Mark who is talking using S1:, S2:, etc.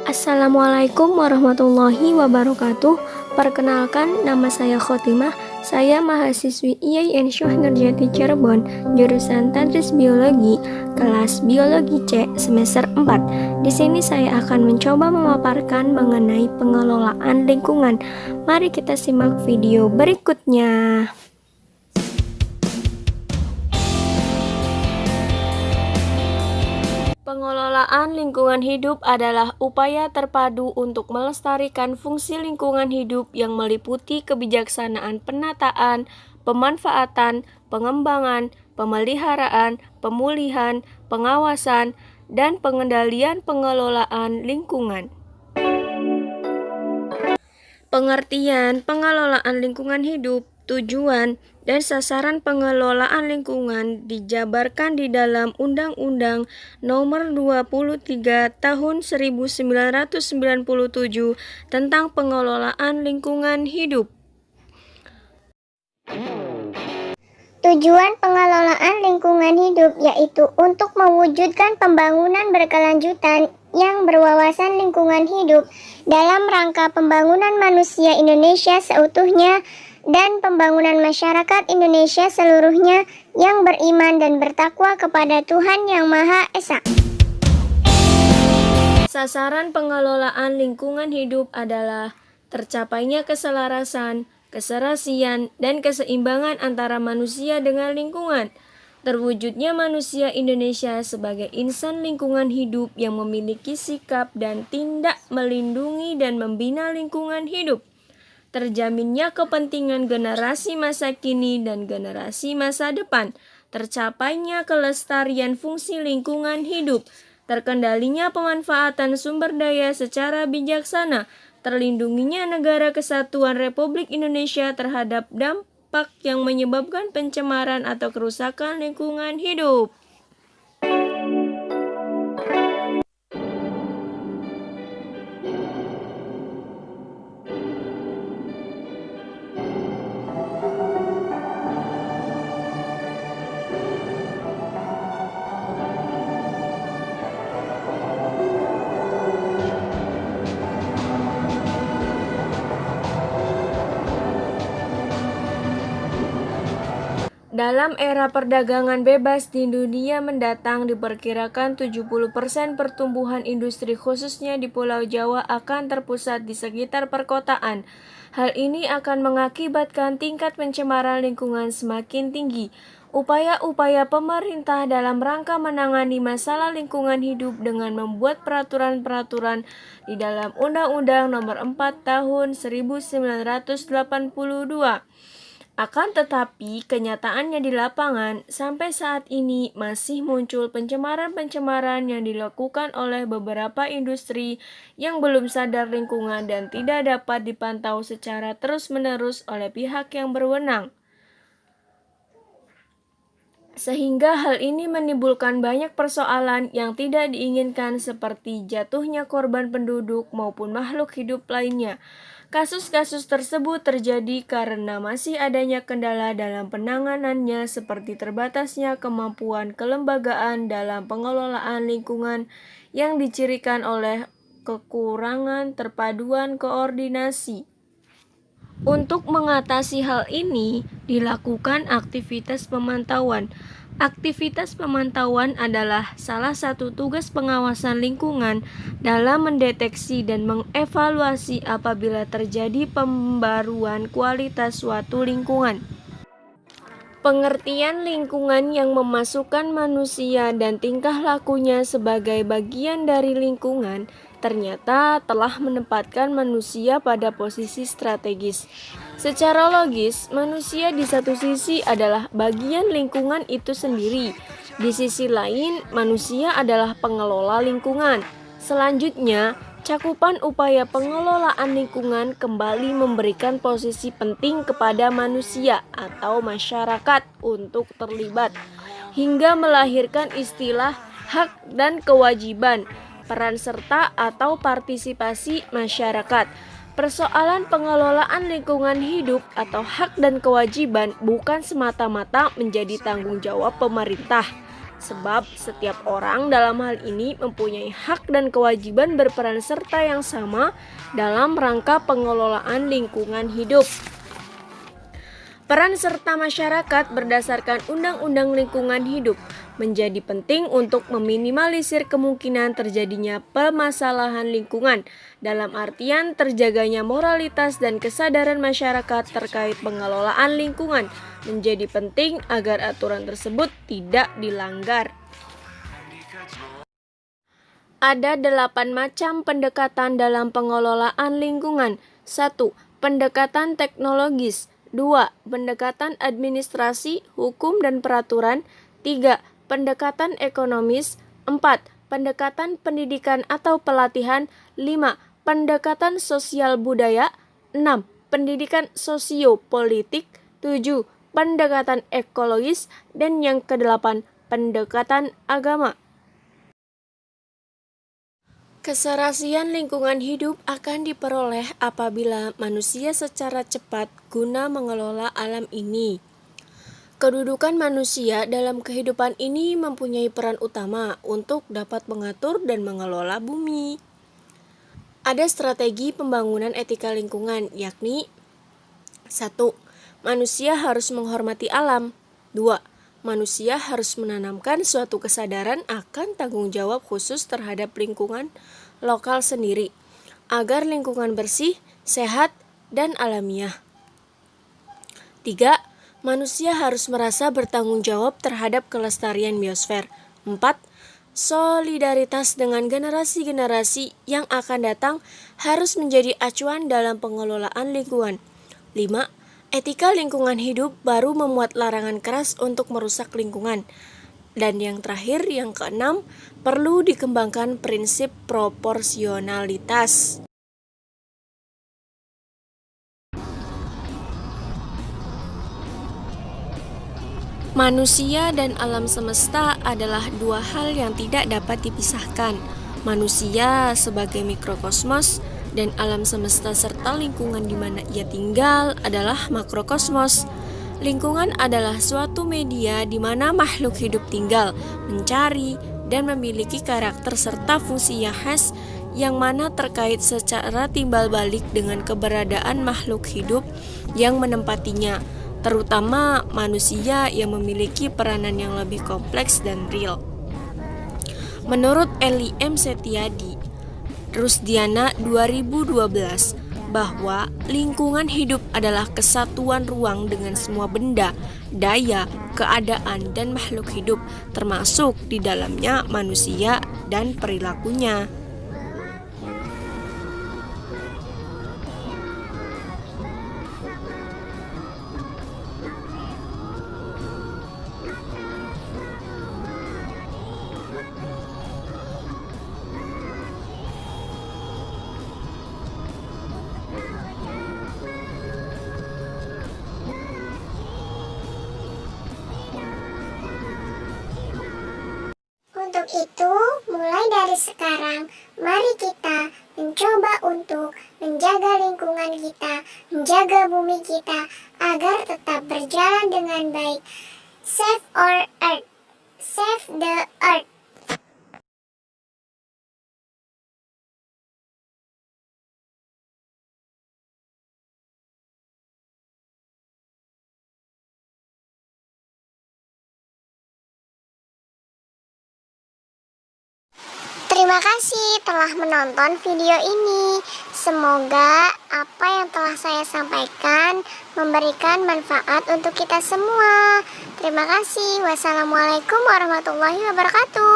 S1: Assalamualaikum warahmatullahi wabarakatuh. Perkenalkan, nama saya Khotimah. Saya mahasiswi IAIN Syuh Nurjati Cirebon, jurusan Tadris Biologi, kelas Biologi C, semester 4. Di sini saya akan mencoba memaparkan mengenai pengelolaan lingkungan. Mari kita simak video berikutnya. Pengelolaan lingkungan hidup adalah upaya terpadu untuk melestarikan fungsi lingkungan hidup yang meliputi kebijaksanaan penataan, pemanfaatan, pengembangan, pemeliharaan, pemulihan, pengawasan, dan pengendalian pengelolaan lingkungan. Pengertian pengelolaan lingkungan hidup, tujuan, dan sasaran pengelolaan lingkungan dijabarkan di dalam Undang-Undang Nomor 23 Tahun 1997 tentang pengelolaan lingkungan hidup.
S2: Tujuan pengelolaan lingkungan hidup yaitu untuk mewujudkan pembangunan berkelanjutan yang berwawasan lingkungan hidup dalam rangka pembangunan manusia Indonesia seutuhnya dan pembangunan masyarakat Indonesia seluruhnya yang beriman dan bertakwa kepada Tuhan Yang Maha Esa.
S1: Sasaran pengelolaan lingkungan hidup adalah tercapainya keselarasan, keserasian, dan keseimbangan antara manusia dengan lingkungan. Terwujudnya manusia Indonesia sebagai insan lingkungan hidup yang memiliki sikap dan tindak melindungi dan membina lingkungan hidup. Terjaminnya kepentingan generasi masa kini dan generasi masa depan. Tercapainya kelestarian fungsi lingkungan hidup. Terkendalinya pemanfaatan sumber daya secara bijaksana. Terlindunginya negara kesatuan Republik Indonesia terhadap dampak yang menyebabkan pencemaran atau kerusakan lingkungan hidup. Dalam era perdagangan bebas di dunia mendatang, diperkirakan 70% pertumbuhan industri khususnya di Pulau Jawa akan terpusat di sekitar perkotaan. Hal ini akan mengakibatkan tingkat pencemaran lingkungan semakin tinggi. Upaya-upaya pemerintah dalam rangka menangani masalah lingkungan hidup dengan membuat peraturan-peraturan di dalam Undang-Undang Nomor 4 Tahun 1982. Akan tetapi, kenyataannya di lapangan, sampai saat ini masih muncul pencemaran-pencemaran yang dilakukan oleh beberapa industri yang belum sadar lingkungan dan tidak dapat dipantau secara terus-menerus oleh pihak yang berwenang. Sehingga hal ini menimbulkan banyak persoalan yang tidak diinginkan seperti jatuhnya korban penduduk maupun makhluk hidup lainnya. Kasus-kasus tersebut terjadi karena masih adanya kendala dalam penanganannya seperti terbatasnya kemampuan kelembagaan dalam pengelolaan lingkungan yang dicirikan oleh kekurangan terpaduan koordinasi. Untuk mengatasi hal ini, dilakukan aktivitas pemantauan. Aktivitas pemantauan adalah salah satu tugas pengawasan lingkungan dalam mendeteksi dan mengevaluasi apabila terjadi pembaruan kualitas suatu lingkungan. Pengertian lingkungan yang memasukkan manusia dan tingkah lakunya sebagai bagian dari lingkungan ternyata telah menempatkan manusia pada posisi strategis. Secara logis, manusia di satu sisi adalah bagian lingkungan itu sendiri. Di sisi lain, manusia adalah pengelola lingkungan. Selanjutnya, cakupan upaya pengelolaan lingkungan kembali memberikan posisi penting kepada manusia atau masyarakat untuk terlibat, hingga melahirkan istilah hak dan kewajiban, peran serta atau partisipasi masyarakat. Persoalan pengelolaan lingkungan hidup atau hak dan kewajiban bukan semata-mata menjadi tanggung jawab pemerintah, sebab setiap orang dalam hal ini mempunyai hak dan kewajiban berperan serta yang sama dalam rangka pengelolaan lingkungan hidup. Peran serta masyarakat berdasarkan Undang-Undang Lingkungan Hidup menjadi penting untuk meminimalisir kemungkinan terjadinya permasalahan lingkungan, dalam artian terjaganya moralitas dan kesadaran masyarakat terkait pengelolaan lingkungan menjadi penting agar aturan tersebut tidak dilanggar. Ada 8 macam pendekatan dalam pengelolaan lingkungan. 1. Pendekatan teknologis. 2. Pendekatan administrasi, hukum dan peraturan. 3. Pendekatan ekonomis. 4. Pendekatan pendidikan atau pelatihan. 5. Pendekatan sosial budaya. 6. Pendidikan sosiopolitik. 7. Pendekatan ekologis. Dan yang ke-8, pendekatan agama. Keserasian lingkungan hidup akan diperoleh apabila manusia secara cepat guna mengelola alam ini. Kedudukan manusia dalam kehidupan ini mempunyai peran utama untuk dapat mengatur dan mengelola bumi. Ada strategi pembangunan etika lingkungan, yakni 1. Manusia harus menghormati alam. 2. Manusia harus menanamkan suatu kesadaran akan tanggung jawab khusus terhadap lingkungan lokal sendiri, agar lingkungan bersih, sehat, dan alamiah. 3. Manusia harus merasa bertanggung jawab terhadap kelestarian biosfer. 4. Solidaritas dengan generasi-generasi yang akan datang harus menjadi acuan dalam pengelolaan lingkungan. 5. Etika lingkungan hidup baru memuat larangan keras untuk merusak lingkungan. Dan yang terakhir, yang ke-6, perlu dikembangkan prinsip proporsionalitas. Manusia dan alam semesta adalah dua hal yang tidak dapat dipisahkan. Manusia sebagai mikrokosmos dan alam semesta serta lingkungan di mana ia tinggal adalah makrokosmos. Lingkungan adalah suatu media di mana makhluk hidup tinggal, mencari, dan memiliki karakter serta fungsi yang khas yang mana terkait secara timbal balik dengan keberadaan makhluk hidup yang menempatinya, terutama manusia yang memiliki peranan yang lebih kompleks dan real. Menurut Eli M. Setiadi, Rusdiana 2012, bahwa lingkungan hidup adalah kesatuan ruang dengan semua benda, daya, keadaan, dan makhluk hidup, termasuk di dalamnya manusia dan perilakunya.
S2: Untuk itu, mulai dari sekarang, mari kita mencoba untuk menjaga lingkungan kita, menjaga bumi kita, agar tetap berjalan dengan baik. Save our earth, save the earth. Terima kasih telah menonton video ini. Semoga apa yang telah saya sampaikan memberikan manfaat untuk kita semua. Terima kasih. Wassalamualaikum warahmatullahi wabarakatuh.